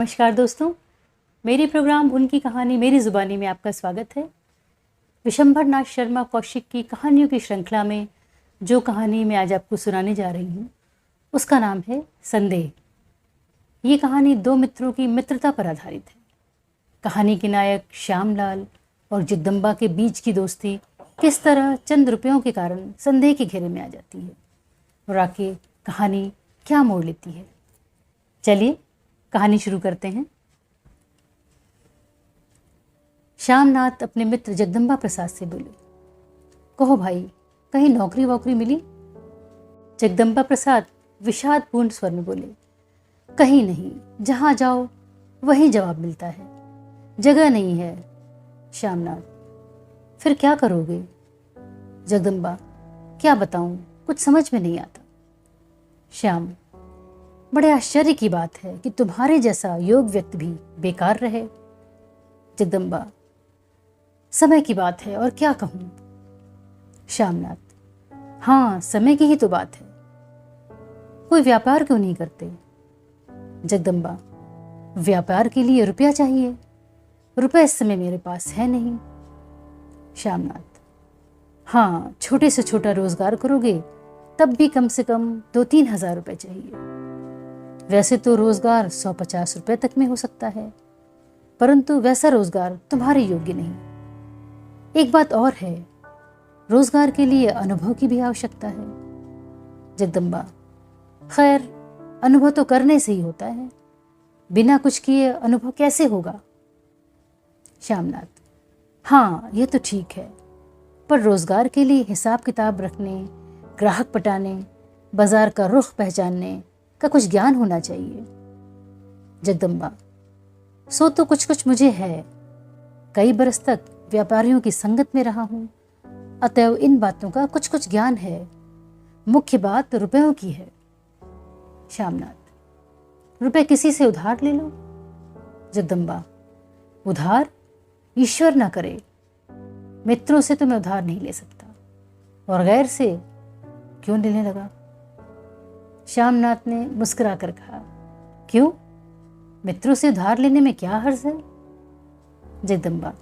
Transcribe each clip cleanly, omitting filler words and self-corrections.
नमस्कार दोस्तों, मेरे प्रोग्राम उनकी कहानी मेरी ज़ुबानी में आपका स्वागत है। विशंभर नाथ शर्मा कौशिक की कहानियों की श्रृंखला में जो कहानी मैं आज आपको सुनाने जा रही हूँ उसका नाम है संदेह। ये कहानी दो मित्रों की मित्रता पर आधारित है। कहानी के नायक श्यामलाल और जगदम्बा के बीच की दोस्ती किस तरह चंद रुपयों के कारण संदेह के घेरे में आ जाती है और आके कहानी क्या मोड़ लेती है। चलिए कहानी शुरू करते हैं। श्यामनाथ अपने मित्र जगदम्बा प्रसाद से बोले, कहो भाई, कहीं नौकरी वोकरी मिली? जगदम्बा प्रसाद विषादपूर्ण स्वर में बोले, कहीं नहीं, जहां जाओ वहीं जवाब मिलता है, जगह नहीं है। श्यामनाथ, फिर क्या करोगे? जगदम्बा, क्या बताऊं, कुछ समझ में नहीं आता। श्याम, बड़े आश्चर्य की बात है कि तुम्हारे जैसा योग व्यक्ति भी बेकार रहे। जगदम्बा, समय की बात है और क्या कहूं। श्यामनाथ, हाँ, समय की ही तो बात है। कोई व्यापार क्यों नहीं करते? जगदम्बा, व्यापार के लिए रुपया चाहिए, रुपया इस समय मेरे पास है नहीं। श्यामनाथ, हाँ, छोटे से छोटा रोजगार करोगे तब भी कम से कम 2-3 हज़ार रुपये चाहिए। वैसे तो रोजगार 150 रुपये तक में हो सकता है, परंतु वैसा रोजगार तुम्हारे योग्य नहीं। एक बात और है, रोजगार के लिए अनुभव की भी आवश्यकता है। जगदम्बा, खैर, अनुभव तो करने से ही होता है, बिना कुछ किए अनुभव कैसे होगा? श्यामनाथ, हाँ, यह तो ठीक है, पर रोजगार के लिए हिसाब किताब रखने, ग्राहक पटाने, बाजार का रुख पहचानने का कुछ ज्ञान होना चाहिए। जगदम्बा, सो तो कुछ कुछ मुझे है, कई बरस तक व्यापारियों की संगत में रहा हूं, अतएव इन बातों का कुछ कुछ ज्ञान है। मुख्य बात रुपयों की है। श्यामनाथ, रुपए किसी से उधार ले लो। जगदम्बा, उधार? ईश्वर ना करे, मित्रों से तो मैं उधार नहीं ले सकता, और गैर से क्यों लेने लगा? श्यामनाथ ने मुस्कुरा कर कहा, क्यों, मित्रों से उधार लेने में क्या हर्ज है? जगदम्बा,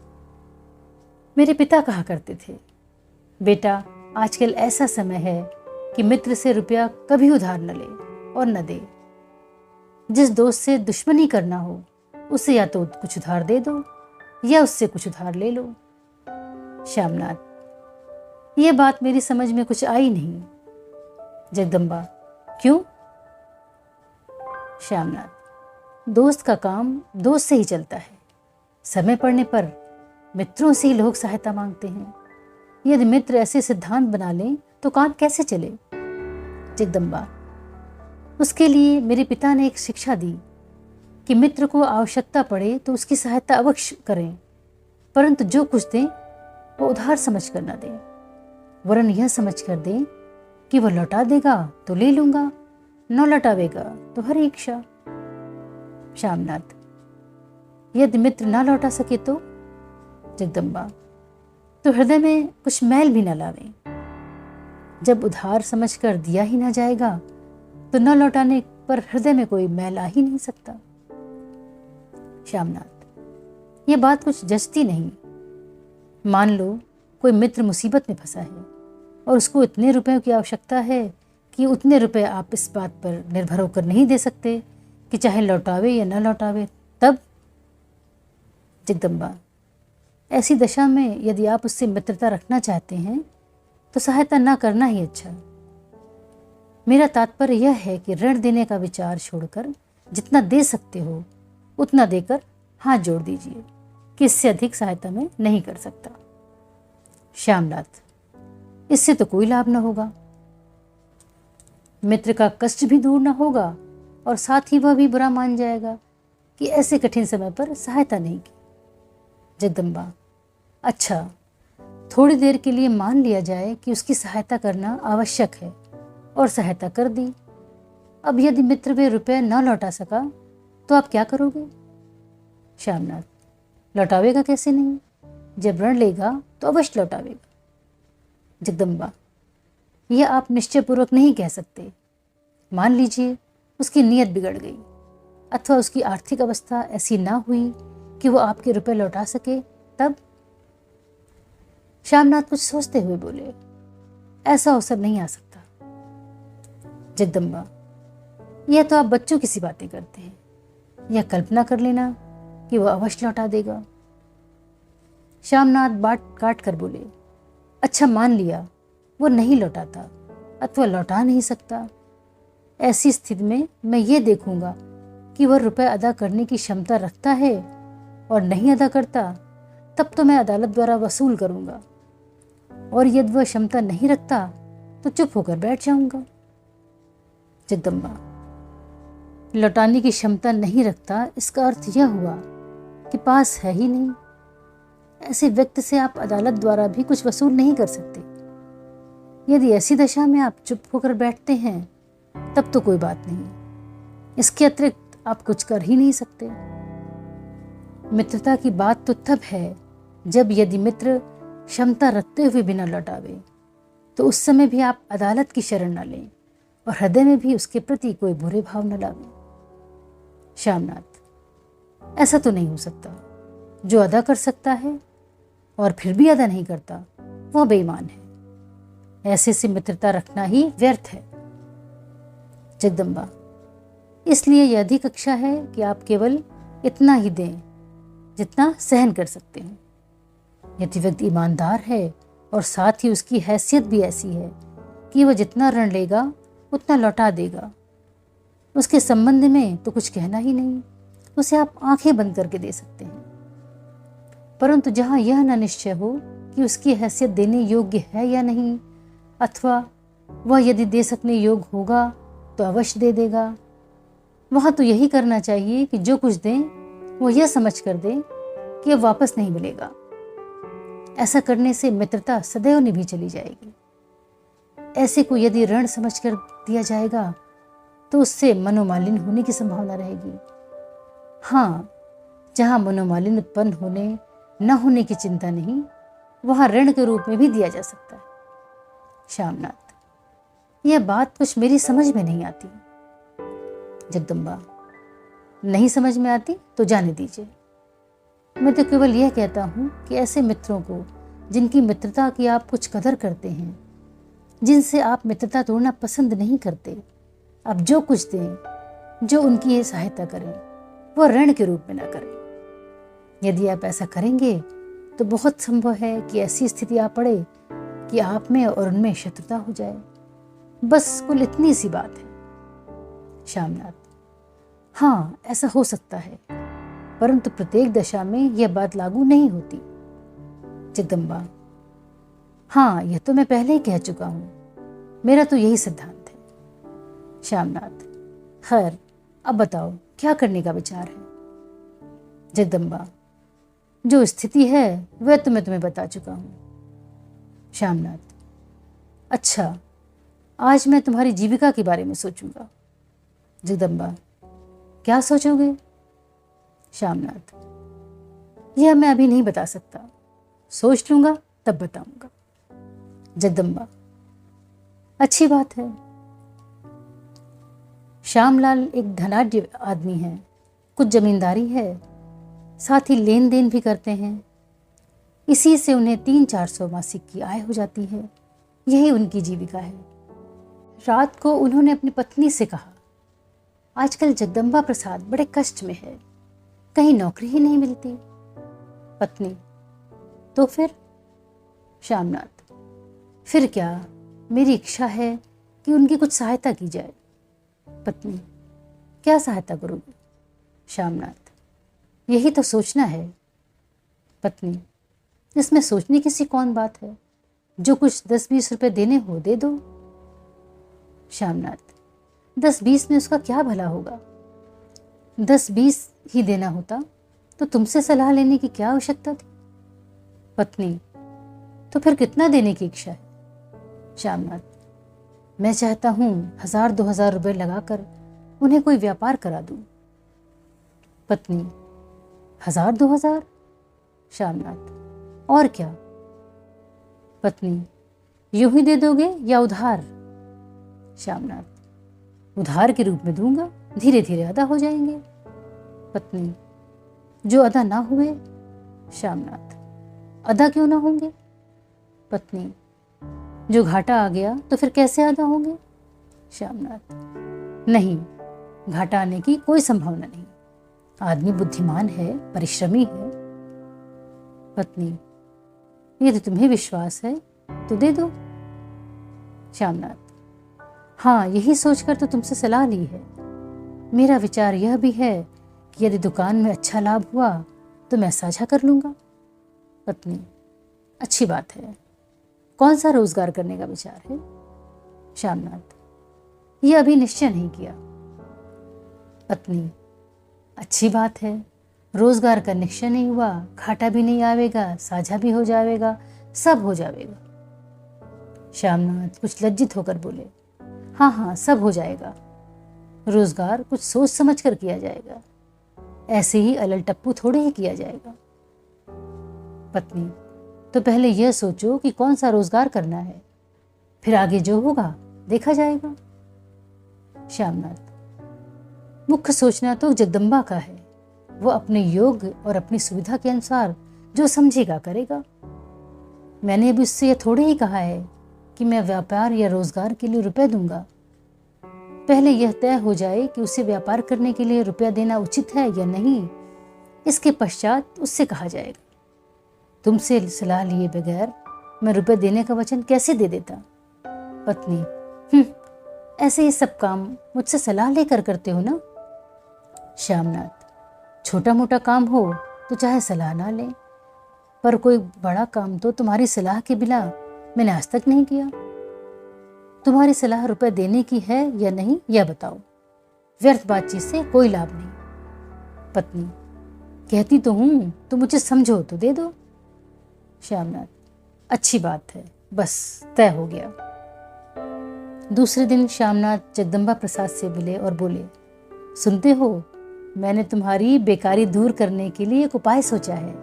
मेरे पिता कहा करते थे, बेटा, आजकल ऐसा समय है कि मित्र से रुपया कभी उधार न ले और न दे। जिस दोस्त से दुश्मनी करना हो उसे या तो कुछ उधार दे दो या उससे कुछ उधार ले लो। श्यामनाथ, यह बात मेरी समझ में कुछ आई नहीं। जगदम्बा, क्यों? श्यामनाथ, दोस्त का काम दोस्त से ही चलता है, समय पड़ने पर मित्रों से ही लोग सहायता मांगते हैं। यदि मित्र ऐसे सिद्धांत बना लें तो काम कैसे चले? जगदम्बा, उसके लिए मेरे पिता ने एक शिक्षा दी कि मित्र को आवश्यकता पड़े तो उसकी सहायता अवश्य करें, परंतु जो कुछ दें वो उधार समझ कर न दें, वरन यह समझ कर दें कि वह लौटा देगा तो ले लूंगा, न लौटावेगा तो हर इच्छा। श्यामनाथ, यदि मित्र ना लौटा सके तो? जगदम्बा, तो हृदय में कुछ मैल भी न लावे। जब उधार समझकर दिया ही ना जाएगा तो न लौटाने पर हृदय में कोई मैल आ ही नहीं सकता। श्यामनाथ, यह बात कुछ जचती नहीं। मान लो कोई मित्र मुसीबत में फंसा है और उसको इतने रुपयों की आवश्यकता है कि उतने रुपए आप इस बात पर निर्भर होकर नहीं दे सकते कि चाहे लौटावे या न लौटावे, तब? जगदम्बा, ऐसी दशा में यदि आप उससे मित्रता रखना चाहते हैं तो सहायता ना करना ही अच्छा। मेरा तात्पर्य यह है कि ऋण देने का विचार छोड़कर जितना दे सकते हो उतना देकर हाथ जोड़ दीजिए कि इससे अधिक सहायता मैं नहीं कर सकता। श्यामनाथ, इससे तो कोई लाभ न होगा, मित्र का कष्ट भी दूर न होगा और साथ ही वह भी बुरा मान जाएगा कि ऐसे कठिन समय पर सहायता नहीं की। जगदम्बा, अच्छा, थोड़ी देर के लिए मान लिया जाए कि उसकी सहायता करना आवश्यक है और सहायता कर दी। अब यदि मित्र वे रुपये न लौटा सका तो आप क्या करोगे? श्यामनाथ, लौटावेगा कैसे नहीं, जब ऋण लेगा तो अवश्य लौटावेगा। जगदम्बा, यह आप निश्चयपूर्वक नहीं कह सकते। मान लीजिए उसकी नीयत बिगड़ गई, अथवा उसकी आर्थिक अवस्था ऐसी ना हुई कि वो आपके रुपए लौटा सके, तब? श्यामनाथ कुछ सोचते हुए बोले, ऐसा अवसर नहीं आ सकता। जगदम्बा, यह तो आप बच्चों की सी बातें करते हैं। यह कल्पना कर लेना कि वह अवश्य लौटा देगा। श्यामनाथ बाट काट कर बोले, अच्छा मान लिया वो नहीं लौटाता अथवा लौटा नहीं सकता। ऐसी स्थिति में मैं ये देखूंगा कि वह रुपए अदा करने की क्षमता रखता है, और नहीं अदा करता तब तो मैं अदालत द्वारा वसूल करूंगा, और यदि वह क्षमता नहीं रखता तो चुप होकर बैठ जाऊंगा। जगदम्बा, लौटाने की क्षमता नहीं रखता, इसका अर्थ यह हुआ कि पास है ही नहीं। ऐसे व्यक्ति से आप अदालत द्वारा भी कुछ वसूल नहीं कर सकते। यदि ऐसी दशा में आप चुप होकर बैठते हैं तब तो कोई बात नहीं, इसके अतिरिक्त आप कुछ कर ही नहीं सकते। मित्रता की बात तो तब है जब यदि मित्र क्षमता रखते हुए बिना लौटावे, तो उस समय भी आप अदालत की शरण न लें और हृदय में भी उसके प्रति कोई बुरे भाव न लावें। श्यामनाथ, ऐसा तो नहीं हो सकता। जो अदा कर सकता है और फिर भी अदा नहीं करता, वह बेईमान है। ऐसे से मित्रता रखना ही व्यर्थ है। जगदम्बा, इसलिए यह अधिक कक्षा है कि आप केवल इतना ही दें जितना सहन कर सकते हैं। यदि व्यक्ति ईमानदार है और साथ ही उसकी हैसियत भी ऐसी है कि वह जितना ऋण लेगा उतना लौटा देगा, उसके संबंध में तो कुछ कहना ही नहीं, उसे आप आंखें बंद करके दे सकते हैं। परंतु जहां यह न निश्चय हो कि उसकी हैसियत देने योग्य है या नहीं, अथवा वह यदि दे सकने योग्य होगा तो अवश्य दे देगा, वहां तो यही करना चाहिए कि जो कुछ दें वो यह समझ कर दें कि अब वापस नहीं मिलेगा। ऐसा करने से मित्रता सदैव निभी चली जाएगी। ऐसे को यदि ऋण समझ कर दिया जाएगा तो उससे मनोमालिन्य होने की संभावना रहेगी। हाँ, जहां मनोमालिन्य उत्पन्न होने न होने की चिंता नहीं, वहां ऋण के रूप में भी दिया जा सकता है। श्यामनाथ, यह बात कुछ मेरी समझ में नहीं आती। जगदम्बा, नहीं समझ में आती तो जाने दीजिए। मैं तो केवल यह कहता हूं कि ऐसे मित्रों को जिनकी मित्रता की आप कुछ कदर करते हैं, जिनसे आप मित्रता तोड़ना पसंद नहीं करते, आप जो कुछ दें, जो उनकी ये सहायता करें, वह ऋण के रूप में ना करें। यदि आप ऐसा करेंगे तो बहुत संभव है कि ऐसी स्थिति आ पड़े कि आप में और उनमें शत्रुता हो जाए। बस कुल इतनी सी बात है। श्यामनाथ, हाँ, ऐसा हो सकता है, परंतु प्रत्येक दशा में यह बात लागू नहीं होती। जगदम्बा, हाँ, यह तो मैं पहले ही कह चुका हूं, मेरा तो यही सिद्धांत है। श्यामनाथ, खैर, अब बताओ क्या करने का विचार है? जगदम्बा, जो स्थिति है वह तो मैं तुम्हें बता चुका हूं। श्यामनाथ, अच्छा, आज मैं तुम्हारी जीविका के बारे में सोचूंगा। जगदम्बा, क्या सोचोगे? श्यामनाथ, यह मैं अभी नहीं बता सकता, सोच लूंगा तब बताऊंगा। जगदम्बा, अच्छी बात है। श्यामलाल एक धनाढ्य आदमी है, कुछ जमींदारी है, साथ ही लेन देन भी करते हैं। इसी से उन्हें 300-400 मासिक की आय हो जाती है। यही उनकी जीविका है। रात को उन्होंने अपनी पत्नी से कहा, आजकल जगदम्बा प्रसाद बड़े कष्ट में है, कहीं नौकरी ही नहीं मिलती। पत्नी, तो फिर? श्यामनाथ, फिर क्या, मेरी इच्छा है कि उनकी कुछ सहायता की जाए। पत्नी, क्या सहायता करोगे? श्यामनाथ, यही तो सोचना है। पत्नी, इसमें सोचने की सी कौन बात है, जो कुछ 10-20 रुपए देने हो दे दो। श्यामनाथ, 10-20 में उसका क्या भला होगा? 10-20 ही देना होता तो तुमसे सलाह लेने की क्या आवश्यकता थी? पत्नी, तो फिर कितना देने की इच्छा है? श्यामनाथ, मैं चाहता हूं 1000-2000 रुपए लगाकर उन्हें कोई व्यापार करा दूं। पत्नी, 1000-2000? श्यामनाथ, और क्या? पत्नी, यूं ही दे दोगे या उधार? श्यामनाथ, उधार के रूप में दूंगा, धीरे धीरे अदा हो जाएंगे। पत्नी, जो अदा ना हुए। श्यामनाथ, अदा क्यों ना होंगे? पत्नी, जो घाटा आ गया तो फिर कैसे अदा होंगे? श्यामनाथ, नहीं, घाटा आने की कोई संभावना नहीं। आदमी बुद्धिमान है, परिश्रमी है। पत्नी, यदि तुम्हें विश्वास है तो दे दो। श्यामनाथ, हाँ, यही सोचकर तो तुमसे सलाह ली है। मेरा विचार यह भी है कि यदि दुकान में अच्छा लाभ हुआ तो मैं साझा कर लूँगा। पत्नी, अच्छी बात है। कौन सा रोजगार करने का विचार है? श्यामनाथ, यह अभी निश्चय नहीं किया। पत्नी, अच्छी बात है। रोजगार का निश्चय नहीं हुआ, घाटा भी नहीं आवेगा, साझा भी हो जाएगा, सब हो जाएगा। श्यामनाथ कुछ लज्जित होकर बोले, हाँ हाँ, सब हो जाएगा। रोजगार कुछ सोच समझ कर किया जाएगा, ऐसे ही अलल टप्पू थोड़े ही किया जाएगा। पत्नी, तो पहले यह सोचो कि कौन सा रोजगार करना है, फिर आगे जो होगा देखा जाएगा। श्यामनाथ, मुख्य सोचना तो जगदम्बा का है। वो अपने योग और अपनी सुविधा के अनुसार जो समझेगा करेगा। मैंने अभी उससे यह थोड़े ही कहा है कि मैं व्यापार या रोजगार के लिए रुपए दूंगा। पहले यह तय हो जाए कि उसे व्यापार करने के लिए रुपया देना उचित है या नहीं, इसके पश्चात उससे कहा जाएगा। तुमसे सलाह लिए बगैर मैं रुपए देने का वचन कैसे दे देता? पत्नी, ऐसे ही सब काम मुझसे सलाह लेकर करते हो ना? श्यामनाथ, छोटा मोटा काम हो तो चाहे सलाह ना लें, पर कोई बड़ा काम तो तुम्हारी सलाह के बिना मैंने आज तक नहीं किया। तुम्हारी सलाह रुपए देने की है या नहीं, यह बताओ। व्यर्थ बातचीत से कोई लाभ नहीं। पत्नी, कहती तो हूं, तो मुझे समझो तो दे दो। श्यामनाथ, अच्छी बात है, बस तय हो गया। दूसरे दिन श्यामनाथ जगदम्बा प्रसाद से मिले और बोले, सुनते हो, मैंने तुम्हारी बेकारी दूर करने के लिए एक उपाय सोचा है।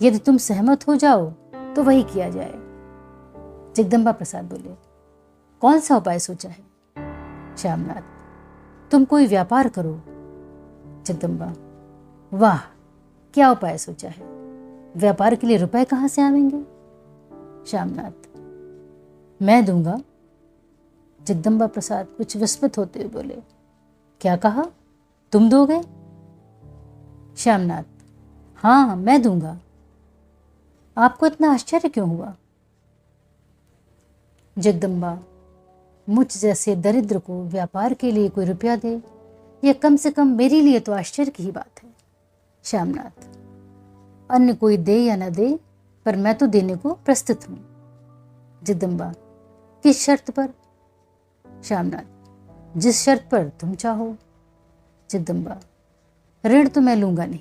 यदि तुम सहमत हो जाओ तो वही किया जाए। जगदम्बा प्रसाद बोले, कौन सा उपाय सोचा है? श्यामनाथ, तुम कोई व्यापार करो। जगदम्बा, वाह, क्या उपाय सोचा है? व्यापार के लिए रुपए कहाँ से आवेंगे? श्यामनाथ, मैं दूंगा। जगदम्बा प्रसाद कुछ विस्मित होते हुए बोले, क्या कहा? तुम दोगे? श्यामनाथ, हाँ, मैं दूंगा। आपको इतना आश्चर्य क्यों हुआ? जगदम्बा, मुझ जैसे दरिद्र को व्यापार के लिए कोई रुपया दे, यह कम से कम मेरे लिए तो आश्चर्य की ही बात है। श्यामनाथ, अन्य कोई दे या न दे, पर मैं तो देने को प्रस्तुत हूं। जगदम्बा, किस शर्त पर? श्यामनाथ, जिस शर्त पर तुम चाहो। जगदम्बा, ऋण तो मैं लूंगा नहीं।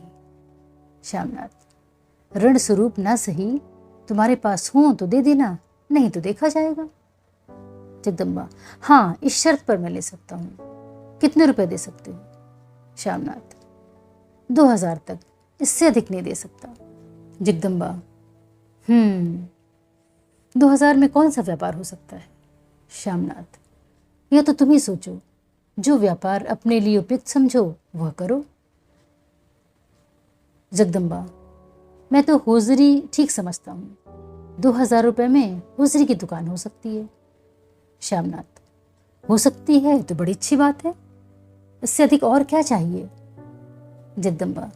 श्यामनाथ, ऋण स्वरूप ना सही, तुम्हारे पास हो तो दे देना, नहीं तो देखा जाएगा। जगदम्बा, हाँ, इस शर्त पर मैं ले सकता हूँ। कितने रुपए दे सकते हो? श्यामनाथ, 2000 तक, इससे अधिक नहीं दे सकता। जगदम्बा, 2000 में कौन सा व्यापार हो सकता है? श्यामनाथ, यह तो तुम ही सोचो। जो व्यापार अपने लिए उपयुक्त समझो वह करो। जगदम्बा, मैं तो होजरी ठीक समझता हूँ। 2000 रुपये में होजरी की दुकान हो सकती है। श्यामनाथ, हो सकती है तो बड़ी अच्छी बात है, इससे अधिक और क्या चाहिए? जगदम्बा,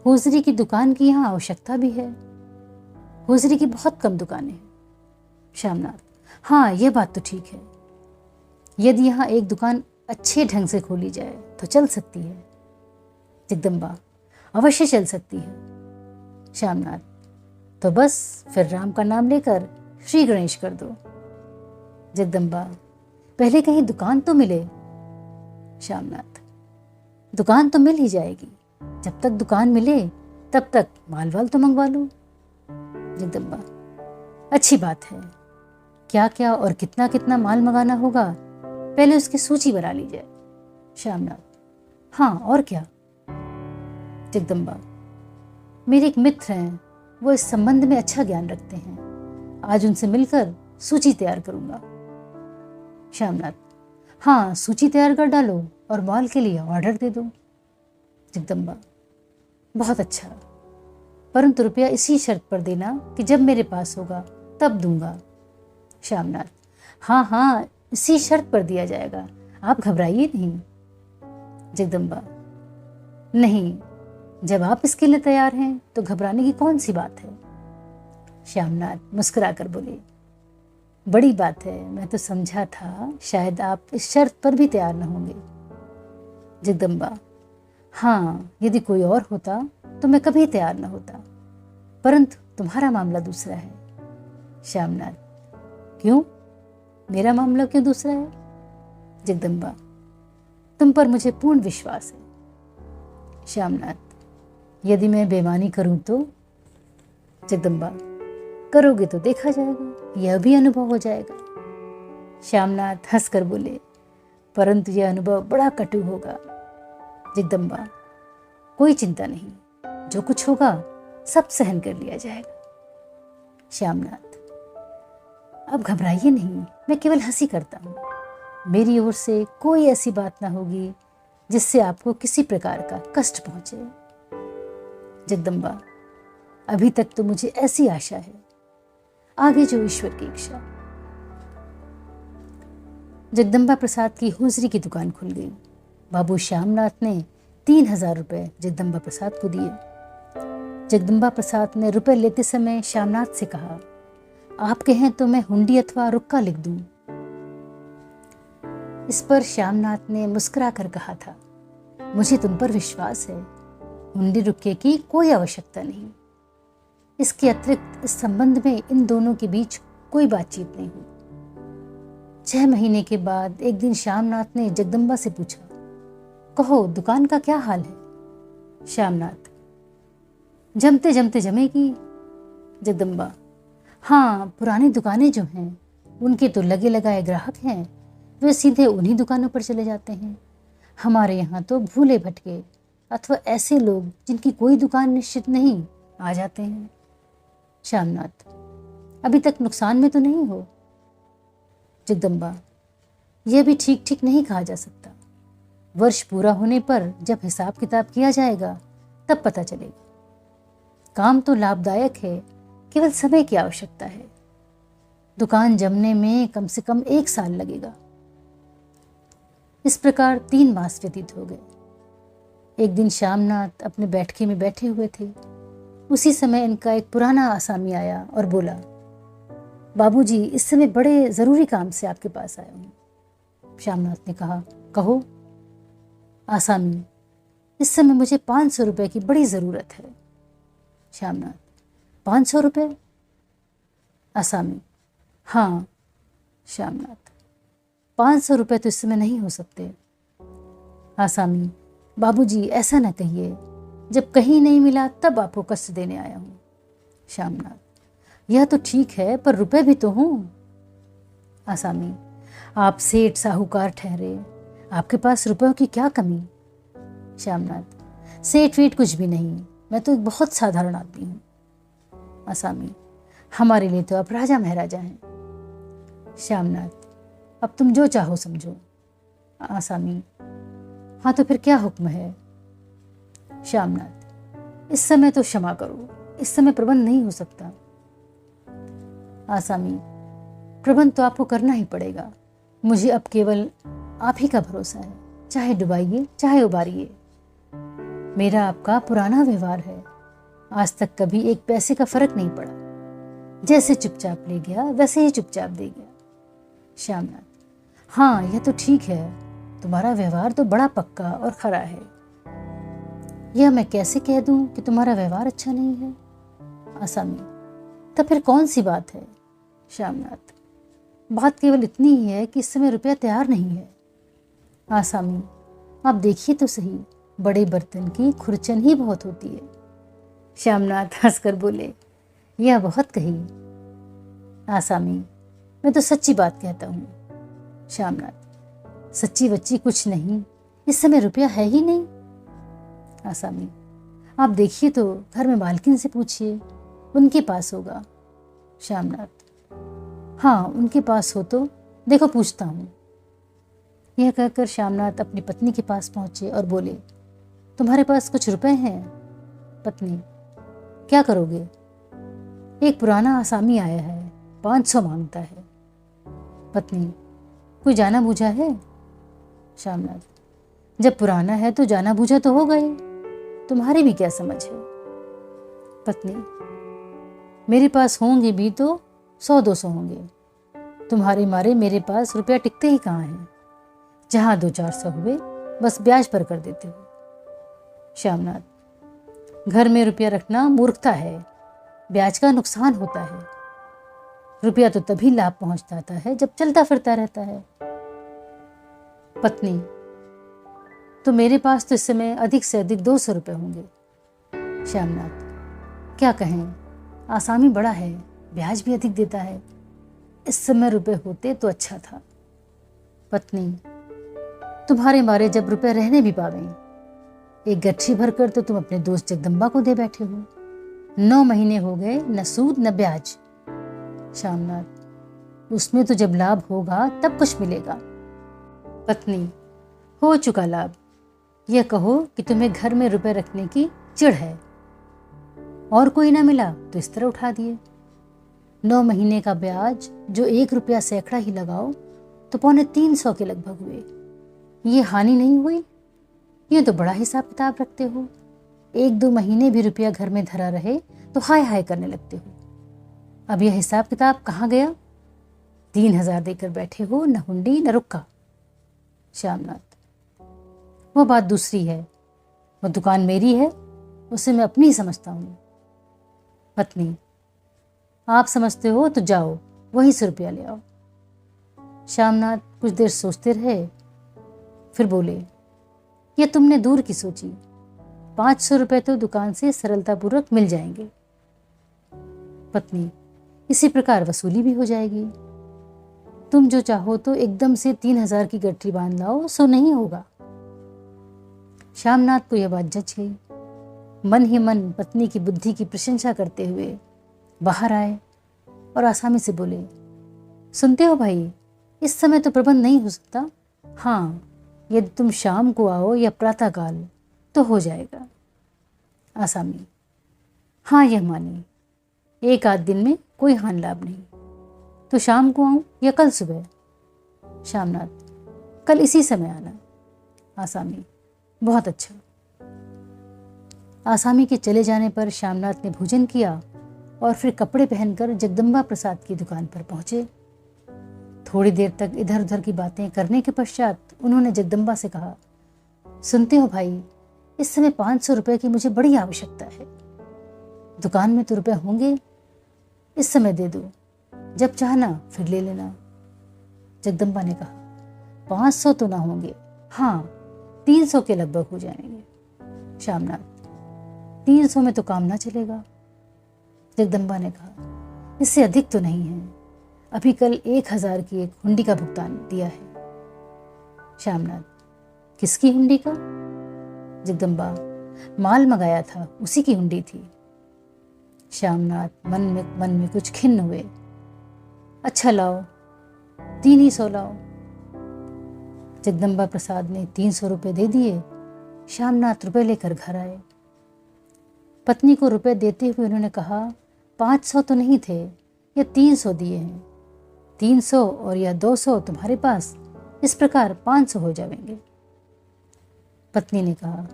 होजरी की दुकान की यहाँ आवश्यकता भी है। होजरी की बहुत कम दुकानें हैं। श्यामनाथ, हाँ, यह बात तो ठीक है। यदि यहाँ एक दुकान अच्छे ढंग से खोली जाए तो चल सकती है। जगदम्बा, अवश्य चल सकती है। श्यामनाथ, तो बस फिर राम का नाम लेकर श्री गणेश कर दो। जगदम्बा, पहले कहीं दुकान तो मिले। श्यामनाथ, दुकान तो मिल ही जाएगी। जब तक दुकान मिले तब तक माल वाल तो मंगवा लो। जगदम्बा, अच्छी बात है। क्या क्या और कितना कितना माल मंगाना होगा, पहले उसकी सूची बना ली जाए। श्यामनाथ, हाँ, और क्या? जगदम्बा, मेरे एक मित्र हैं, वो इस संबंध में अच्छा ज्ञान रखते हैं। आज उनसे मिलकर सूची तैयार करूंगा। श्यामनाथ, हाँ, सूची तैयार कर डालो और माल के लिए ऑर्डर दे दो। जगदम्बा: बहुत अच्छा, परंतु रुपया इसी शर्त पर देना कि जब मेरे पास होगा तब दूंगा। श्यामनाथ: हाँ हाँ, इसी शर्त पर दिया जाएगा, आप घबराइए नहीं। जगदम्बा: नहीं, जब आप इसके लिए तैयार हैं तो घबराने की कौन सी बात है। श्यामनाथ मुस्कुराकर बोले: बड़ी बात है, मैं तो समझा था शायद आप इस शर्त पर भी तैयार न होंगे। जगदम्बा: हाँ, यदि कोई और होता तो मैं कभी तैयार न होता, परंतु तुम्हारा मामला दूसरा है। श्यामनाथ: क्यों, मेरा मामला क्यों दूसरा है। जगदम्बा: तुम पर मुझे पूर्ण विश्वास है। श्यामनाथ: यदि मैं बेईमानी करूं तो। जगदम्बा: करोगे तो देखा जाएगा, यह भी अनुभव हो जाएगा। श्यामनाथ हंसकर बोले: परंतु यह अनुभव बड़ा कटु होगा। जगदम्बा: कोई चिंता नहीं, जो कुछ होगा सब सहन कर लिया जाएगा। श्यामनाथ: अब घबराइए नहीं, मैं केवल हंसी करता हूँ, मेरी ओर से कोई ऐसी बात ना होगी जिससे आपको किसी प्रकार का कष्ट पहुंचे। जगदम्बा: अभी तक तो मुझे ऐसी आशा है, आगे जो ईश्वर की इच्छा। जगदम्बा प्रसाद की होजरी की दुकान खुल गई। बाबू श्यामनाथ ने 3,000 रुपये जगदम्बा प्रसाद को दिए। जगदम्बा प्रसाद ने रुपए लेते समय श्यामनाथ से कहा, आप कहें तो मैं हुंडी अथवा रुक्का लिख दूं। इस पर श्यामनाथ ने मुस्कुरा कर कहा था, मुझे तुम पर विश्वास है, हुंडी रुक्के की कोई आवश्यकता नहीं। इसके अतिरिक्त इस संबंध में इन दोनों के बीच कोई बातचीत नहीं हुई। 6 महीने के बाद एक दिन श्यामनाथ ने जगदम्बा से पूछा, कहो दुकान का क्या हाल है। श्यामनाथ: जमते जमते जमेगी। जगदम्बा: हाँ, पुरानी दुकानें जो हैं उनके तो लगे लगाए ग्राहक हैं, वे सीधे उन्हीं दुकानों पर चले जाते हैं। हमारे यहाँ तो भूले भटके अथवा ऐसे लोग जिनकी कोई दुकान निश्चित नहीं आ जाते हैं। श्यामनाथ: अभी तक नुकसान में तो नहीं हो। जगदम्बा: यह भी ठीक ठीक नहीं कहा जा सकता, वर्ष पूरा होने पर जब हिसाब किताब किया जाएगा तब पता चलेगा। काम तो लाभदायक है, केवल समय की आवश्यकता है। दुकान जमने में कम से कम 1 साल लगेगा। इस प्रकार 3 मास व्यतीत हो गए। एक दिन श्यामनाथ अपने बैठके में बैठे हुए थे। उसी समय इनका एक पुराना आसामी आया और बोला, बाबूजी, इस समय बड़े जरूरी काम से आपके पास आया हूँ। श्यामनाथ ने कहा, कहो। आसामी: इस समय मुझे 500 रुपये की बड़ी जरूरत है। श्यामनाथ: 500 रुपये? आसामी: हाँ। श्यामनाथ: 500 रुपये तो इस समय नहीं हो सकते। आसामी: बाबूजी, ऐसा न कहिए, जब कहीं नहीं मिला तब आपको कष्ट देने आया हूँ। श्यामनाथ: यह तो ठीक है, पर रुपए भी तो हों। आसामी: आप सेठ साहूकार ठहरे, आपके पास रुपयों की क्या कमी। श्यामनाथ: सेठ वेठ कुछ भी नहीं, मैं तो एक बहुत साधारण आदमी हूँ। आसामी: हमारे लिए तो आप राजा महाराजा हैं। श्यामनाथ: अब तुम जो चाहो समझो। आसामी: हाँ, तो फिर क्या हुक्म है। श्यामनाथ: इस समय तो क्षमा करो, इस समय प्रबंध नहीं हो सकता। आसामी: प्रबंध तो आपको करना ही पड़ेगा, मुझे अब केवल आप ही का भरोसा है, चाहे डुबाइए चाहे उबारिए। मेरा आपका पुराना व्यवहार है, आज तक कभी एक पैसे का फर्क नहीं पड़ा, जैसे चुपचाप ले गया वैसे ही चुपचाप दे गया। श्यामनाथ: हाँ, यह तो ठीक है, तुम्हारा व्यवहार तो बड़ा पक्का और खरा है। यह मैं कैसे कह दूं कि तुम्हारा व्यवहार अच्छा नहीं है। आसामी: तब फिर कौन सी बात है। श्यामनाथ: बात केवल इतनी ही है कि इस समय रुपया तैयार नहीं है। आसामी: आप देखिए तो सही, बड़े बर्तन की खुरचन ही बहुत होती है। श्यामनाथ हंसकर बोले, यह बहुत कही। आसामी: मैं तो सच्ची बात कहता हूँ। श्यामनाथ: सच्ची बच्ची कुछ नहीं, इस समय रुपया है ही नहीं। आसामी: आप देखिए तो घर में मालकिन से पूछिए, उनके पास होगा। श्यामनाथ: हाँ, उनके पास हो तो देखो, पूछता हूँ। यह कहकर श्यामनाथ अपनी पत्नी के पास पहुंचे और बोले, तुम्हारे पास कुछ रुपए हैं? पत्नी: क्या करोगे? एक पुराना आसामी आया है, 500 मांगता है। पत्नी: कोई जाना बूझा है? श्यामनाथ: जब पुराना है तो जाना बूझा तो होगा ही, तुम्हारी भी क्या समझ है? पत्नी: मेरे पास होंगे भी तो 100-200 होंगे, तुम्हारे मारे मेरे पास रुपया टिकते ही कहाँ है। जहाँ 200-400 हुए बस ब्याज पर कर देते हो। श्यामनाथ: घर में रुपया रखना मूर्खता है, ब्याज का नुकसान होता है। रुपया तो तभी लाभ पहुंच जाता है जब चलता फिरता रहता है। पत्नी: तो मेरे पास तो इस समय अधिक से अधिक 200 रुपये होंगे। श्यामनाथ: क्या कहें, आसामी बड़ा है, ब्याज भी अधिक देता है। इस समय रुपए होते तो अच्छा था। पत्नी: तुम्हारे मारे जब रुपए रहने भी पावे, एक गठरी भर कर तो तुम अपने दोस्त जगदम्बा को दे बैठे हो। 9 महीने हो गए, न सूद न ब्याज। श्यामनाथ: उसमें तो जब लाभ होगा तब कुछ मिलेगा। पत्नी: हो चुका लाभ। यह कहो कि तुम्हें घर में रुपए रखने की चिढ़ है, और कोई ना मिला तो इस तरह उठा दिए। 9 महीने का ब्याज जो 1 रुपया सैकड़ा ही लगाओ तो 350 के लगभग हुए। ये हानि नहीं हुई? ये तो बड़ा हिसाब किताब रखते हो। 1-2 महीने भी रुपया घर में धरा रहे तो हाय हाय करने लगते हो। अब यह हिसाब किताब कहाँ गया? 3000 देकर बैठे हो, न हुंडी न रुक्का। श्यामनाथ: वो बात दूसरी है, वो दुकान मेरी है, उसे मैं अपनी ही समझता हूँ। पत्नी: आप समझते हो तो जाओ, वहीं से रुपया ले आओ। श्यामनाथ कुछ देर सोचते रहे, फिर बोले: यह तुमने दूर की सोची, 500 रुपये तो दुकान से सरलतापूर्वक मिल जाएंगे। पत्नी: इसी प्रकार वसूली भी हो जाएगी। तुम जो चाहो तो एकदम से 3000 की गठरी बांध लाओ, सो नहीं होगा। श्यामनाथ को यह बात जच गई। मन ही मन पत्नी की बुद्धि की प्रशंसा करते हुए बाहर आए और आसामी से बोले: सुनते हो भाई, इस समय तो प्रबंध नहीं हो सकता। हाँ, यदि तुम शाम को आओ या प्रातःकाल तो हो जाएगा। आसामी: हाँ, यह मानी, 1 आध दिन में कोई हानि लाभ नहीं। तो शाम को आऊं या कल सुबह? श्यामनाथ: कल इसी समय आना। आसामी: बहुत अच्छा। आसामी के चले जाने पर श्यामनाथ ने भोजन किया और फिर कपड़े पहनकर जगदम्बा प्रसाद की दुकान पर पहुंचे। थोड़ी देर तक इधर उधर की बातें करने के पश्चात उन्होंने जगदम्बा से कहा: सुनते हो भाई, इस समय 500 रुपये की मुझे बड़ी आवश्यकता है। दुकान में तो रुपए होंगे, इस समय दे दो, जब चाहना फिर ले लेना। जगदम्बा ने कहा: 500 तो ना होंगे, हाँ 300 के लगभग हो जाएंगे। श्यामनाथ: 300 में तो काम ना चलेगा। जगदम्बा ने कहा: इससे अधिक तो नहीं है, अभी कल 1000 की एक हुंडी का भुगतान दिया है। श्यामनाथ: किसकी हुंडी का? जगदम्बा: माल मंगाया था, उसी की हुंडी थी। श्यामनाथ मन में कुछ खिन्न हुए। अच्छा लाओ, 300 लाओ। जगदम्बा प्रसाद ने 300 रुपये दे दिए। श्यामनाथ रुपए लेकर घर आए। पत्नी को रुपए देते हुए उन्होंने कहा: 500 तो नहीं थे, ये 300 दिए हैं। 300 और या 200 तुम्हारे पास, इस प्रकार 500 हो जाएंगे। पत्नी ने कहा: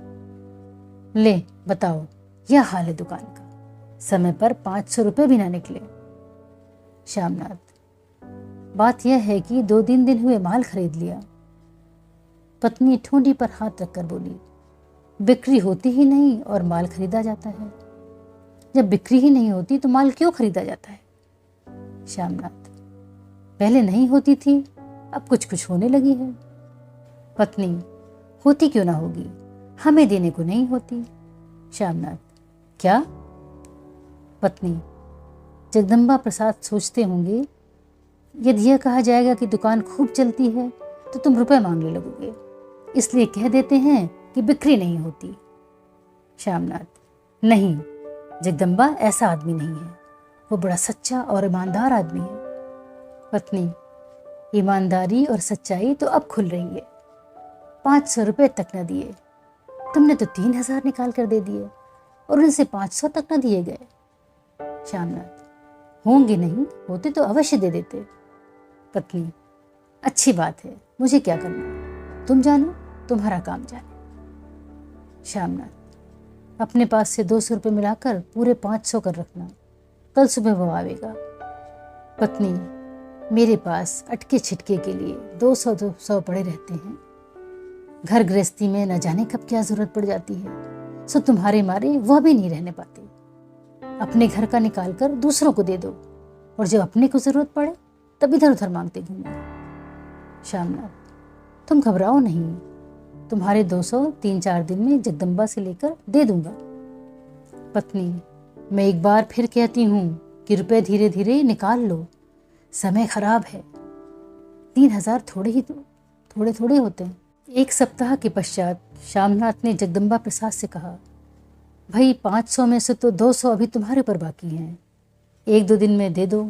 ले बताओ, यह हाल है दुकान का, समय पर 500 रुपये भी ना निकले। श्यामनाथ: बात यह है कि 2-3 दिन हुए माल खरीद लिया। पत्नी ठोंडी पर हाथ रखकर बोली: बिक्री होती ही नहीं और माल खरीदा जाता है। जब बिक्री ही नहीं होती तो माल क्यों खरीदा जाता है? श्यामनाथ: पहले नहीं होती थी, अब कुछ कुछ होने लगी है। पत्नी: होती क्यों ना होगी, हमें देने को नहीं होती। श्यामनाथ: क्या? पत्नी: जगदम्बा प्रसाद सोचते होंगे यदि यह कहा जाएगा कि दुकान खूब चलती है तो तुम रुपए मांगने लगोगे, इसलिए कह देते हैं कि बिक्री नहीं होती। श्यामनाथ: नहीं, जगदम्बा ऐसा आदमी नहीं है, वो बड़ा सच्चा और ईमानदार आदमी है। पत्नी: ईमानदारी और सच्चाई तो अब खुल रही है। 500 रुपये तक न दिए तुमने तो 3,000 निकाल कर दे दिए और उनसे 500 तक न दिए गए। श्यामनाथ, होंगे नहीं, होते तो अवश्य दे देते। पत्नी, अच्छी बात है, मुझे क्या करना, तुम जानो, तुम्हारा काम जाने। श्यामनाथ, अपने पास से 200 रुपये मिलाकर पूरे 500 कर रखना, कल सुबह वो आवेगा। पत्नी, मेरे पास अटके छिटके के लिए 200 पड़े रहते हैं। घर गृहस्थी में न जाने कब क्या जरूरत पड़ जाती है, सो तुम्हारे मारे वह भी नहीं रहने पाते। अपने घर का निकाल कर दूसरों को दे दो और जब अपने को जरूरत पड़े तब इधर उधर मांगते घूमो। श्यामनाथ, तुम घबराओ नहीं, तुम्हारे 200 3-4 दिन में जगदम्बा से लेकर दे दूंगा। पत्नी, मैं एक बार फिर कहती हूँ कि रुपए धीरे धीरे निकाल लो, समय खराब है। 3,000 थोड़े थोड़े होते हैं। एक सप्ताह के पश्चात श्यामनाथ ने जगदम्बा प्रसाद से कहा, भाई 500 में से तो 200 अभी तुम्हारे ऊपर बाकी हैं, 1-2 दिन में दे दो,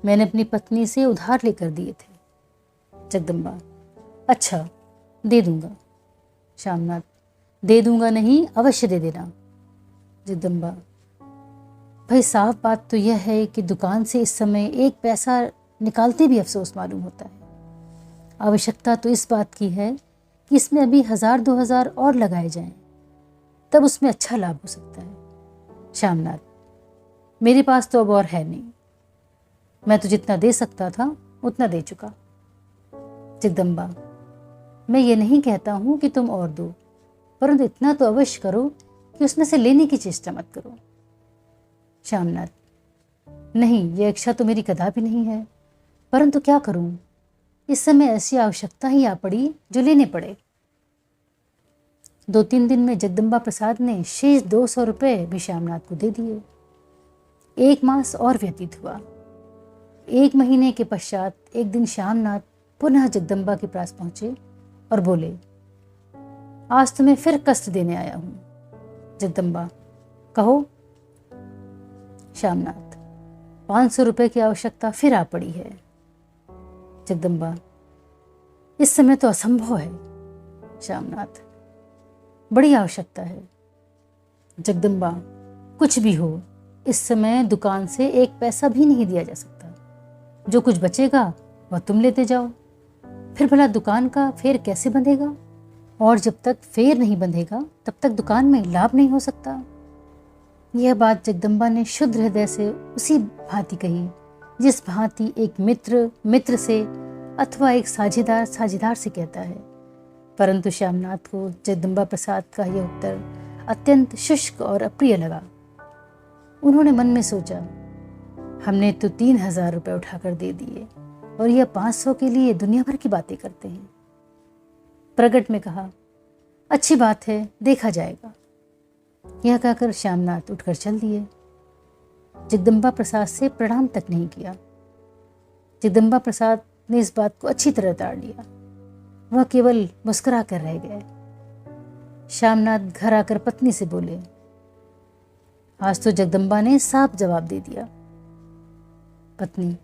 मैंने अपनी पत्नी से उधार लेकर दिए थे। जगदम्बा, अच्छा, दे दूंगा। श्यामनाथ, दे दूंगा नहीं, अवश्य दे देना। जगदम्बा, भाई साफ बात तो यह है कि दुकान से इस समय 1 पैसा निकालते भी अफसोस मालूम होता है। आवश्यकता तो इस बात की है कि इसमें अभी 1,000-2,000 और लगाए जाएं, तब उसमें अच्छा लाभ हो सकता है। श्यामनाथ, मेरे पास तो अब और है नहीं, मैं तो जितना दे सकता था उतना दे चुका। जगदम्बा, मैं ये नहीं कहता हूँ कि तुम और दो, परंतु इतना तो अवश्य करो कि उसमें से लेने की चेष्टा मत करो। श्यामनाथ, नहीं, ये इच्छा तो मेरी कदापि नहीं है, परंतु क्या करूं, इस समय ऐसी आवश्यकता ही आ पड़ी जो लेने पड़े। 2-3 दिन में जगदम्बा प्रसाद ने शेष 200 रुपये भी श्यामनाथ को दे दिए। 1 मास और व्यतीत हुआ। 1 महीने के पश्चात एक दिन श्यामनाथ पुनः जगदम्बा के पास पहुंचे और बोले, आज तुम्हें फिर कष्ट देने आया हूं। जगदम्बा, कहो। श्यामनाथ, 500 रुपये की आवश्यकता फिर आ पड़ी है। जगदम्बा, इस समय तो असंभव है। श्यामनाथ, बड़ी आवश्यकता है। जगदम्बा, कुछ भी हो, इस समय दुकान से 1 पैसा भी नहीं दिया जा सकता, जो कुछ बचेगा वह तुम लेते जाओ, फिर भला दुकान का फेर कैसे बंधेगा, और जब तक फेर नहीं बंधेगा तब तक दुकान में लाभ नहीं हो सकता। यह बात जगदम्बा ने शुद्ध हृदय से उसी भांति कही जिस भांति एक मित्र से अथवा एक साझीदार से कहता है, परंतु श्यामनाथ को जगदम्बा प्रसाद का यह उत्तर अत्यंत शुष्क और अप्रिय लगा। उन्होंने मन में सोचा, हमने तो 3,000 रुपये उठाकर दे दिए और यह 500 के लिए दुनिया भर की बातें करते हैं। प्रगट में कहा, अच्छी बात है, देखा जाएगा। यह कहकर श्यामनाथ उठकर चल दिए। जगदम्बा प्रसाद से प्रणाम तक नहीं किया। जगदम्बा प्रसाद ने इस बात को अच्छी तरह टाल लिया, वह केवल मुस्कुरा कर रह गए। श्यामनाथ घर आकर पत्नी से बोले, आज तो जगदम्बा ने साफ जवाब दे दिया। पत्नी,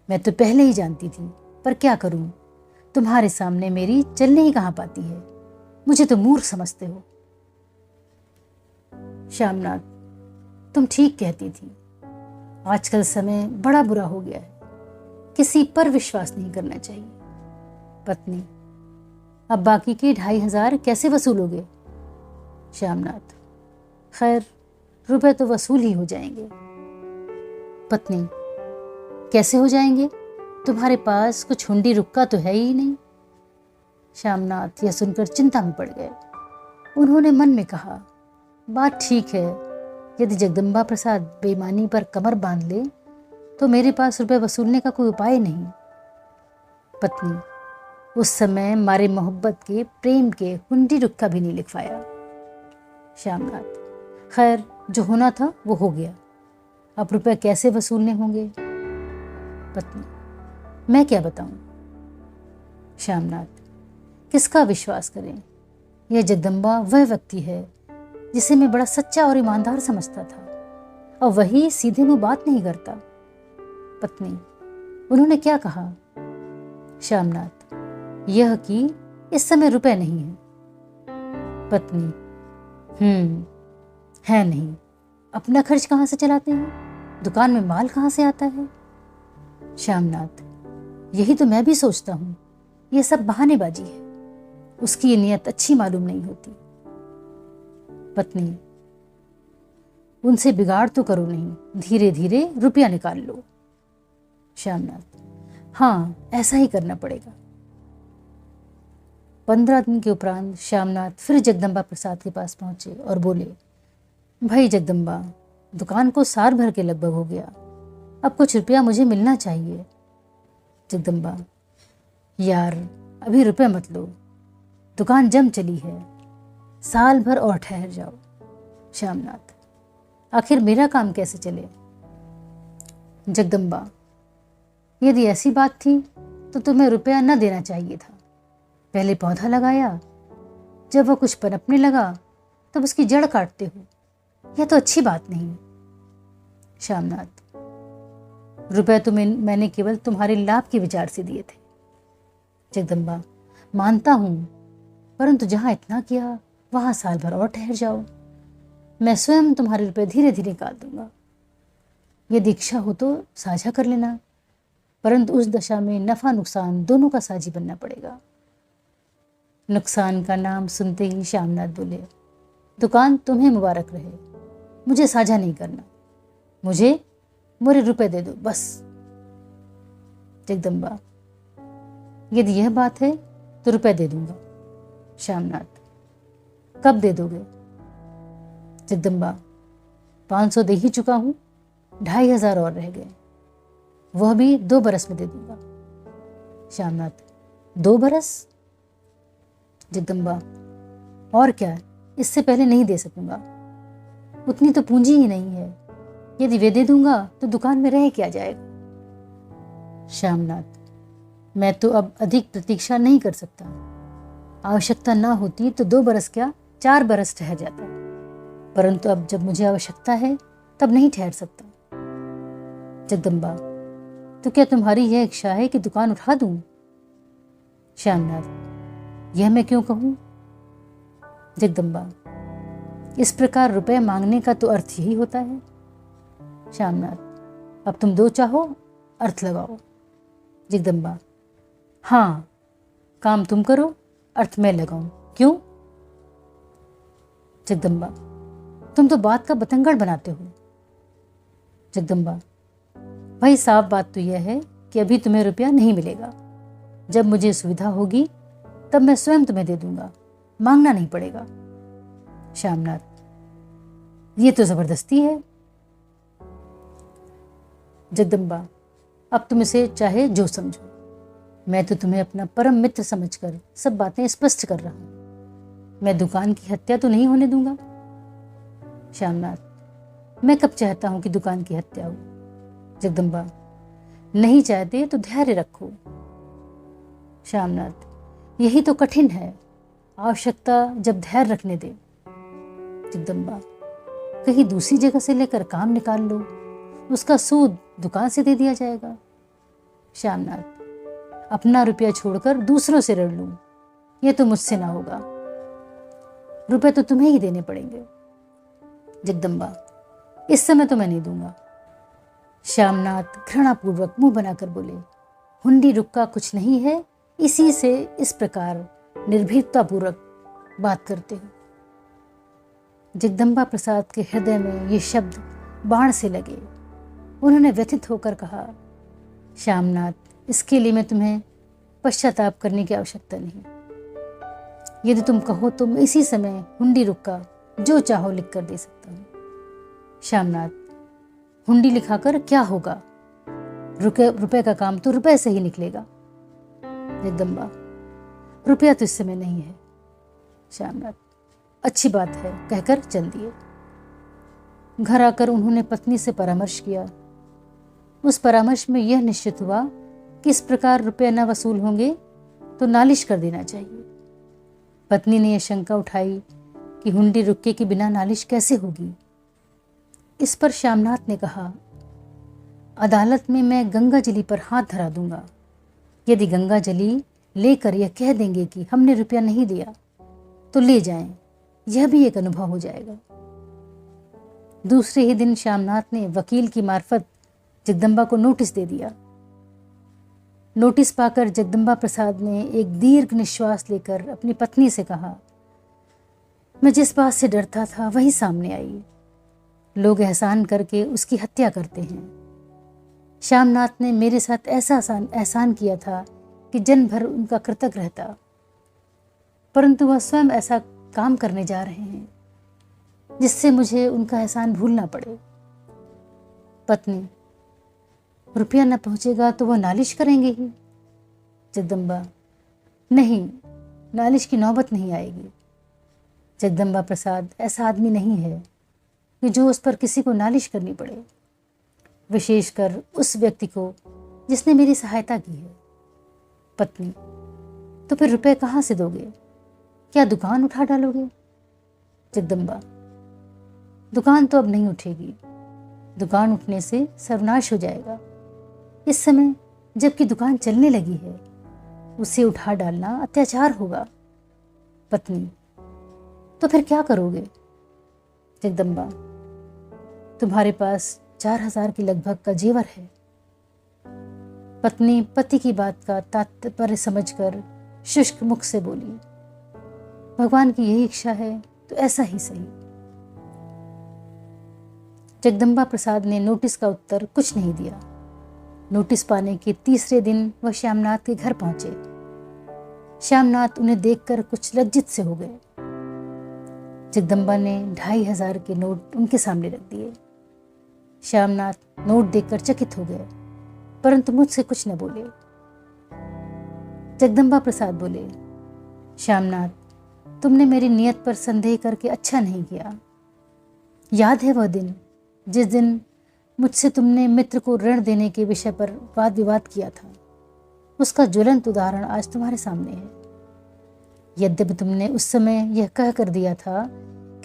मैं तो पहले ही जानती थी, पर क्या करूं, तुम्हारे सामने मेरी चलने ही कहाँ पाती है, मुझे तो मूर्ख समझते हो। श्यामनाथ, तुम ठीक कहती थी, आजकल समय बड़ा बुरा हो गया है, किसी पर विश्वास नहीं करना चाहिए। पत्नी, अब बाकी के 2,500 कैसे वसूलोगे? श्यामनाथ, खैर रुपए तो वसूल ही हो जाएंगे। पत्नी, कैसे हो जाएंगे, तुम्हारे पास कुछ हुंडी रुक्का तो है ही नहीं। श्यामनाथ यह सुनकर चिंता में पड़ गए। उन्होंने मन में कहा, बात ठीक है, यदि जगदम्बा प्रसाद बेईमानी पर कमर बांध ले तो मेरे पास रुपए वसूलने का कोई उपाय नहीं। पत्नी, उस समय मारे मोहब्बत के प्रेम के हुंडी रुक्का भी नहीं लिखवाया। श्यामनाथ, खैर जो होना था वो हो गया, अब रुपए कैसे वसूलने होंगे? पत्नी, मैं क्या बताऊं? श्यामनाथ, किसका विश्वास करें? यह जगदम्बा वह व्यक्ति है जिसे मैं बड़ा सच्चा और ईमानदार समझता था, और वही सीधे मुंह बात नहीं करता। पत्नी, उन्होंने क्या कहा? श्यामनाथ, यह कि इस समय रुपए नहीं है। पत्नी, है नहीं। अपना खर्च कहाँ से चलाते हैं? दुकान में माल कहाँ से आता है? श्यामनाथ, यही तो मैं भी सोचता हूँ, ये सब बहानेबाजी है। उसकी ये नियत अच्छी मालूम नहीं होती। पत्नी, उनसे बिगाड़ तो करो नहीं, धीरे धीरे रुपया निकाल लो। श्यामनाथ, हाँ, ऐसा ही करना पड़ेगा। 15 दिन के उपरांत श्यामनाथ फिर जगदम्बा प्रसाद के पास पहुंचे और बोले, भाई जगदम्बा, दुकान को साल भर के लगभग हो गया, अब कुछ रुपया मुझे मिलना चाहिए। जगदम्बा, यार अभी रुपये मत लो, दुकान जम चली है, साल भर और ठहर जाओ। श्यामनाथ, आखिर मेरा काम कैसे चले? जगदम्बा, यदि ऐसी बात थी तो तुम्हें रुपया न देना चाहिए था। पहले पौधा लगाया, जब वह कुछ पनपने लगा तब उसकी जड़ काटते हो, यह तो अच्छी बात नहीं। श्यामनाथ, रुपया तो मैंने केवल तुम्हारे लाभ के विचार से दिए थे। जगदम्बा, मानता हूं, परंतु जहां इतना किया वहां साल भर और ठहर जाओ। मैं स्वयं तुम्हारे रुपये धीरे धीरे निकाल दूंगा। यदि इच्छा हो तो साझा कर लेना, परंतु उस दशा में नफा नुकसान दोनों का साझी बनना पड़ेगा। नुकसान का नाम सुनते ही श्यामनाथ बोले, दुकान तुम्हें मुबारक रहे, मुझे साझा नहीं करना, मुझे मेरे रुपए दे दो बस। जगदम्बा, यदि यह बात है तो रुपए दे दूंगा। श्यामनाथ, कब दे दोगे? जगदम्बा, 500 दे ही चुका हूं, 2500 और रह गए, वह भी 2 बरस में दे दूंगा। श्यामनाथ, 2 बरस? जगदम्बा, और क्या, इससे पहले नहीं दे सकूंगा, उतनी तो पूंजी ही नहीं है। यदि वे दे दूंगा तो दुकान में रह क्या जाएगा। श्यामनाथ, मैं तो अब अधिक प्रतीक्षा नहीं कर सकता। आवश्यकता ना होती तो 2 बरस क्या, 4 बरस ठहर जाता, परंतु अब जब मुझे आवश्यकता है तब नहीं ठहर सकता। जगदम्बा, तो क्या तुम्हारी यह इच्छा है कि दुकान उठा दूं? श्यामनाथ, यह मैं क्यों कहूं? जगदम्बा, इस प्रकार रुपए मांगने का तो अर्थ यही होता है। श्यामनाथ, अब तुम 2 चाहो, अर्थ लगाओ। जगदम्बा, हाँ, काम तुम करो, अर्थ मैं लगाऊं, क्यों? जगदम्बा, तुम तो बात का बतंगड़ बनाते हो। जगदम्बा, भाई साफ बात तो यह है कि अभी तुम्हें रुपया नहीं मिलेगा। जब मुझे सुविधा होगी तब मैं स्वयं तुम्हें दे दूंगा, मांगना नहीं पड़ेगा। श्यामनाथ, ये तो जबरदस्ती है। जगदम्बा, अब तुम इसे चाहे जो समझो, मैं तो तुम्हें अपना परम मित्र समझकर सब बातें स्पष्ट कर रहा हूं। मैं दुकान की हत्या तो नहीं होने दूंगा। श्यामनाथ, मैं कब चाहता हूं कि दुकान की हत्या हो? जगदम्बा, नहीं चाहते तो धैर्य रखो। श्यामनाथ, यही तो कठिन है, आवश्यकता जब धैर्य रखने दे। जगदम्बा, कहीं दूसरी जगह से लेकर काम निकाल लो, उसका सूद दुकान से दे दिया जाएगा। श्यामनाथ, अपना रुपया छोड़कर दूसरों से ऋण लूं, यह तो मुझसे ना होगा, रुपए तो तुम्हें ही देने पड़ेंगे। जगदम्बा, इस समय तो मैं नहीं दूंगा। श्यामनाथ घृणापूर्वक मुंह बनाकर बोले, हुंडी रुक्का कुछ नहीं है, इसी से इस प्रकार निर्भीकतापूर्वक बात करते हो। जगदम्बा प्रसाद के हृदय में ये शब्द बाण से लगे। उन्होंने व्यथित होकर कहा, श्यामनाथ, इसके लिए मैं तुम्हें पश्चाताप करने की आवश्यकता नहीं। यदि तुम कहो तो मैं इसी समय हुंडी रुक्का जो चाहो लिख कर दे सकता हूँ। श्यामनाथ, हुंडी लिखाकर क्या होगा? रुपए का काम तो रुपए से ही निकलेगा। जगदम्बा, रुपया तो इस समय नहीं है। श्यामनाथ, अच्छी बात है, कहकर चल दिए। घर आकर उन्होंने पत्नी से परामर्श किया। उस परामर्श में यह निश्चित हुआ कि इस प्रकार रुपये न वसूल होंगे तो नालिश कर देना चाहिए। पत्नी ने यह शंका उठाई कि हुंडी रुक्के के बिना नालिश कैसे होगी। इस पर श्यामनाथ ने कहा, अदालत में मैं गंगाजली पर हाथ धरा दूंगा। यदि गंगाजली लेकर यह कह देंगे कि हमने रुपया नहीं दिया तो ले जाएं, यह भी एक अनुभव हो जाएगा। दूसरे ही दिन श्यामनाथ ने वकील की मार्फत जगदम्बा को नोटिस दे दिया। नोटिस पाकर जगदम्बा प्रसाद ने एक दीर्घ निश्वास लेकर अपनी पत्नी से कहा, मैं जिस बात से डरता था वही सामने आई। लोग एहसान करके उसकी हत्या करते हैं। श्यामनाथ ने मेरे साथ ऐसा एहसान किया था कि जन्म भर उनका कृतज्ञ रहता, परंतु वह स्वयं ऐसा काम करने जा रहे हैं जिससे मुझे उनका एहसान भूलना पड़े। पत्नी, रुपया न पहुंचेगा तो वह नालिश करेंगे ही। जगदम्बा, नहीं, नालिश की नौबत नहीं आएगी। जगदम्बा प्रसाद ऐसा आदमी नहीं है कि जो उस पर किसी को नालिश करनी पड़े, विशेषकर उस व्यक्ति को जिसने मेरी सहायता की है। पत्नी, तो फिर रुपए कहाँ से दोगे? क्या दुकान उठा डालोगे? जगदम्बा, दुकान तो अब नहीं उठेगी। दुकान उठने से सर्वनाश हो जाएगा। इस समय जबकि दुकान चलने लगी है, उसे उठा डालना अत्याचार होगा। पत्नी, तो फिर क्या करोगे? जगदम्बा, तुम्हारे पास 4000 के लगभग का जेवर है। पत्नी पति की बात का तात्पर्य समझकर शुष्क मुख से बोली, भगवान की यही इच्छा है तो ऐसा ही सही। जगदम्बा प्रसाद ने नोटिस का उत्तर कुछ नहीं दिया। नोटिस पाने के तीसरे दिन वह श्यामनाथ के घर पहुंचे। श्यामनाथ उन्हें देखकर कुछ लज्जित से हो गए। जगदम्बा ने 2500 के नोट उनके सामने रख दिए। श्यामनाथ नोट देखकर चकित हो गए, परंतु मुझसे कुछ न बोले। जगदम्बा प्रसाद बोले, श्यामनाथ, तुमने मेरी नियत पर संदेह करके अच्छा नहीं किया। याद है वह दिन जिस दिन मुझसे तुमने मित्र को ऋण देने के विषय पर वाद विवाद किया था? उसका ज्वलंत उदाहरण आज तुम्हारे सामने है। यद्यपि तुमने उस समय यह कह कर दिया था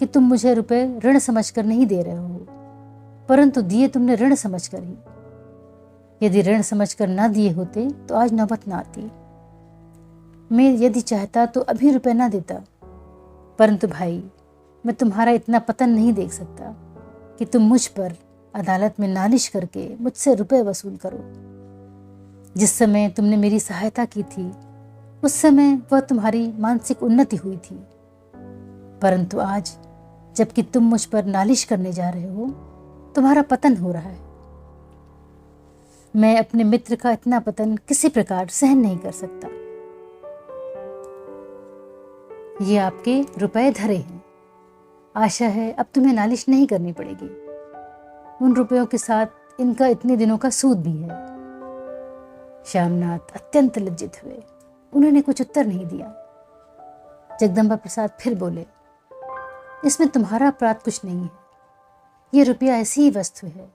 कि तुम मुझे रुपए ऋण समझकर नहीं दे रहे हो, परंतु दिए तुमने ऋण समझकर ही। यदि ऋण समझकर ना दिए होते तो आज नौबत ना आती। मैं यदि चाहता तो अभी रुपए ना देता, परंतु भाई, मैं तुम्हारा इतना पतन नहीं देख सकता कि तुम मुझ पर अदालत में नालिश करके मुझसे रुपए वसूल करो। जिस समय तुमने मेरी सहायता की थी उस समय वह तुम्हारी मानसिक उन्नति हुई थी, परंतु आज जबकि तुम मुझ पर नालिश करने जा रहे हो, तुम्हारा पतन हो रहा है। मैं अपने मित्र का इतना पतन किसी प्रकार सहन नहीं कर सकता। ये आपके रुपए धरे हैं। आशा है अब तुम्हें नालिश नहीं करनी पड़ेगी। उन रुपयों के साथ इनका इतने दिनों का सूद भी है। श्यामनाथ अत्यंत लज्जित हुए। उन्होंने कुछ उत्तर नहीं दिया। जगदम्बा प्रसाद फिर बोले, इसमें तुम्हारा अपराध कुछ नहीं है। ये रुपया ऐसी ही वस्तु है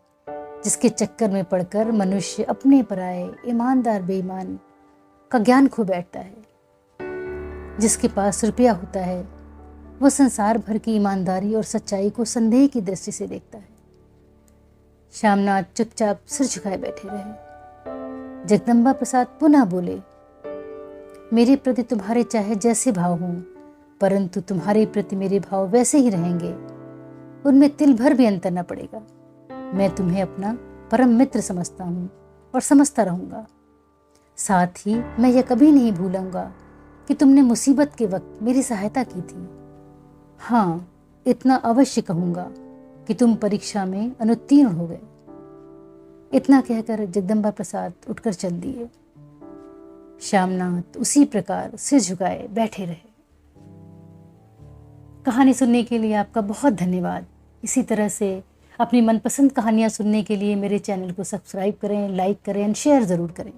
जिसके चक्कर में पड़कर मनुष्य अपने पराये, ईमानदार बेईमान का ज्ञान खो बैठता है। जिसके पास रुपया होता है वह संसार भर की ईमानदारी और सच्चाई को संदेह की दृष्टि से देखता है। श्यामनाथ चुपचाप सिर झुकाए बैठे रहे। जगदम्बा प्रसाद पुनः बोले, मेरे प्रति तुम्हारे चाहे जैसे भाव हों, परंतु तुम्हारे प्रति मेरे भाव वैसे ही रहेंगे। उनमें तिल भर भी अंतर न पड़ेगा। मैं तुम्हें अपना परम मित्र समझता हूँ और समझता रहूँगा। साथ ही मैं यह कभी नहीं भूलूंगा कि तुमने मुसीबत के वक्त मेरी सहायता की थी। हाँ, इतना अवश्य कहूँगा कि तुम परीक्षा में अनुत्तीर्ण हो गए। इतना कहकर जगदम्बा प्रसाद उठकर चल दिए। श्यामनाथ उसी प्रकार सिर झुकाए बैठे रहे। कहानी सुनने के लिए आपका बहुत धन्यवाद। इसी तरह से अपनी मनपसंद कहानियाँ सुनने के लिए मेरे चैनल को सब्सक्राइब करें, लाइक करें, शेयर ज़रूर करें।